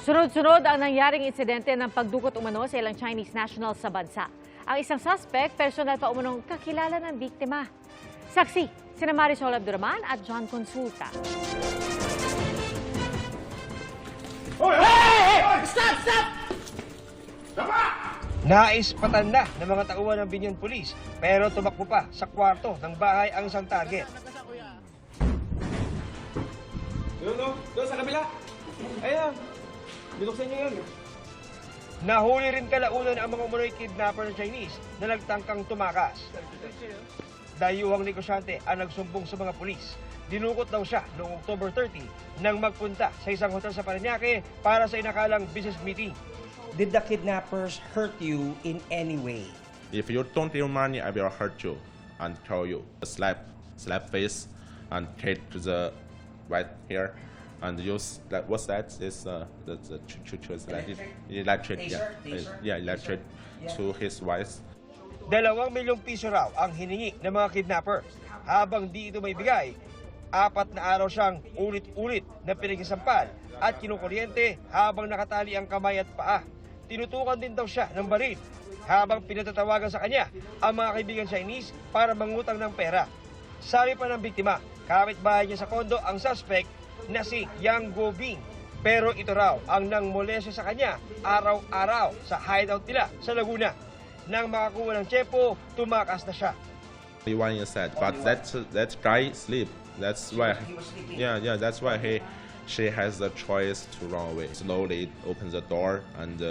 Sunod-sunod ang nangyaring insidente ng pagdukot umano sa ilang Chinese nationals sa bansa. Ang isang suspect, personal pa umanong kakilala ng biktima. Saksi, sina Marisol Abdurrahman at John Consulta. Stop! Naispatan na ng mga tauhan ng Binyan Police pero tumakbo pa sa kwarto ng bahay ang isang target. Doon sa kabila. Ayan. Binuksan niyo yun. Nahuli rin kalaunan ang mga umunoy kidnapper ng Chinese na nagtangkang tumakas. Dayuhang negosyante ang nagsumbong sa mga pulis. Dinukot daw siya noong October 30 nang magpunta sa isang hotel sa Parañaque para sa inakalang business meeting. Did the kidnappers hurt you in any way? If you don't give money, I will hurt you and kill you. Slap face and hit to the right here. And use that. What's that? Is the electric. Yeah, electric to his wife. 2 milyong piso raw ang hiningi ng mga kidnapper. Habang di ito may bigay, 4 na araw siyang ulit-ulit na pinagsasampal at kinukuryente habang nakatali ang kamay at paa. Tinutukan din daw siya ng baril habang pinatatawagan sa kanya ang mga kaibigan Chinese para mangutang ng pera. Sabi pa ng biktima, kapitbahay niya sa kondo ang suspect na si Yang Guobing. Pero ito raw ang nangmolesyo sa kanya araw-araw sa hideout nila sa Laguna. Nang makakuha ng tsepo, tumakas na siya. One is sad, but that guy sleep. That's why. That's why she has the choice to run away. Slowly open the door and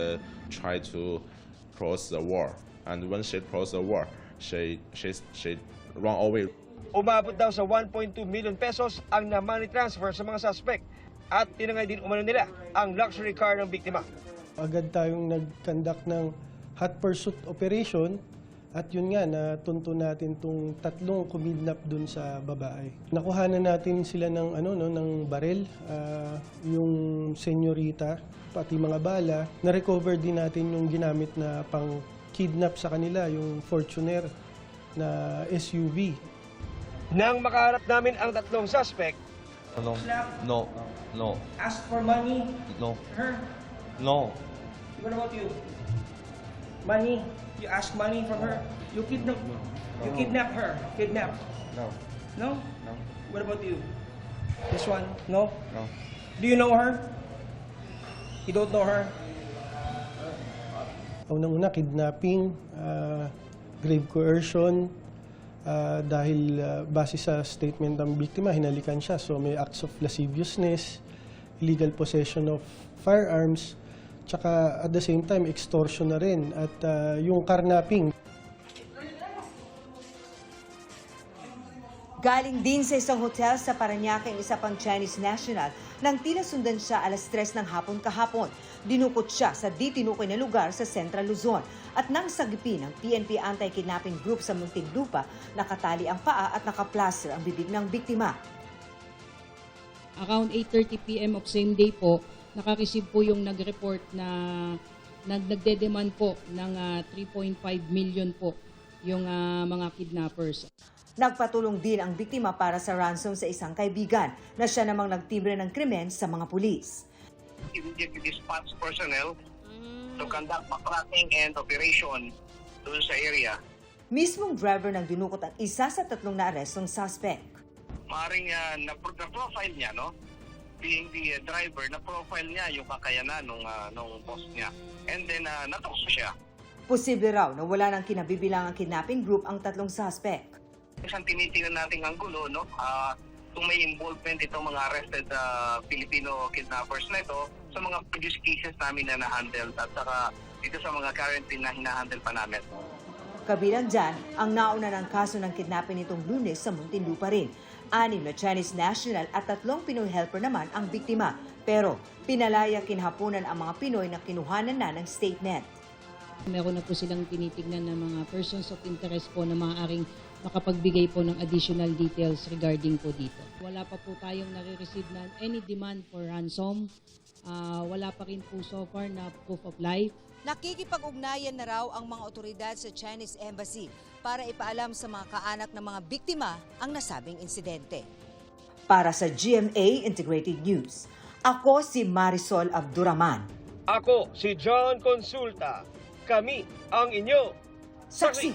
try to cross the wall. And when she cross the wall, she run away. Umabot daw sa 1.2 million pesos ang na-money transfer sa mga suspect at tinangay din umano nila ang luxury car ng biktima. Agad tayong nag-conduct ng hot pursuit operation at yun nga, natunto natin itong 3 kumidnap dun sa babae. Nakuhanan natin sila ng, ng baril, yung senyorita, pati mga bala. Na-recover din natin yung ginamit na pang-kidnap sa kanila, yung Fortuner na SUV. Nang makaharap namin ang 3 suspect, No. Ask for money? No. Her? No. What about you? Money? You ask money from her? You kidnap? You kidnap her? Kidnap? No. No? No. What about you? This one? No? No. Do you know her? You don't know her? Unang-una, kidnapping, grave coercion, dahil base sa statement ng biktima, hinalikan siya. So may acts of lasciviousness, illegal possession of firearms, tsaka at the same time, extortion na rin. At yung carnapping. Galing din sa isang hotel sa Parañaque ang isa pang Chinese national nang tila sundan siya alas 3 ng hapon kahapon. Dinukot siya sa di tinukoy na lugar sa Central Luzon at nang sagipin ng PNP anti-kidnapping group sa Muntinlupa, nakatali ang paa at nakaplaster ang bibig ng biktima. Around 8:30 p.m. of same day po, nakareceive po yung nag-report na nagdedemand po ng 3.5 million po yung mga kidnappers. Nagpatulong din ang biktima para sa ransom sa isang kaibigan na siya namang nagtimbre ng krimen sa mga pulis. Immediately dispatch personnel to conduct tracking and operation doon sa area. Mismong driver ng dinukot ang isa sa 3 na-arestong suspect. Maaaring na-profile niya, no? Being the driver, na-profile niya yung kakayanan nung boss niya. And then natukso siya. Posible raw na wala nang kinabibilang ang kidnapping group ang 3 suspect. Isang tinitingnan nating anggulo, no? Kung may involvement itong mga arrested Filipino kidnappers na ito sa mga previous cases namin na na-handle at saka dito sa mga currently na hinahandle pa namin. Kabilang dyan, ang nauna ng kaso ng kidnapping nitong Lunes sa Muntinlupa rin. 6 na Chinese national at 3 Pinoy helper naman ang biktima. Pero pinalaya kinhapunan ang mga Pinoy na kinuhanan na ng statement. Meron na po silang tinitignan ng mga persons of interest po na maaaring makapagbigay po ng additional details regarding po dito. Wala pa po tayong nare-receive na any demand for ransom. Wala pa rin po so far na proof of life. Nakikipag-ugnayan na raw ang mga otoridad sa Chinese Embassy para ipaalam sa mga kaanak ng mga biktima ang nasabing insidente. Para sa GMA Integrated News, Ako si Marisol Abduraman. Ako si John Consulta. Kami ang inyo Saksi.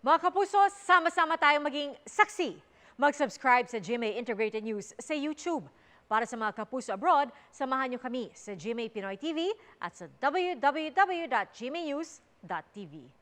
Mga kapuso, sama-sama tayong maging saksi. Mag-subscribe sa GMA Integrated News sa YouTube. Para sa mga kapuso abroad, samahan niyo kami sa GMA Pinoy TV at sa www.gmanews.tv.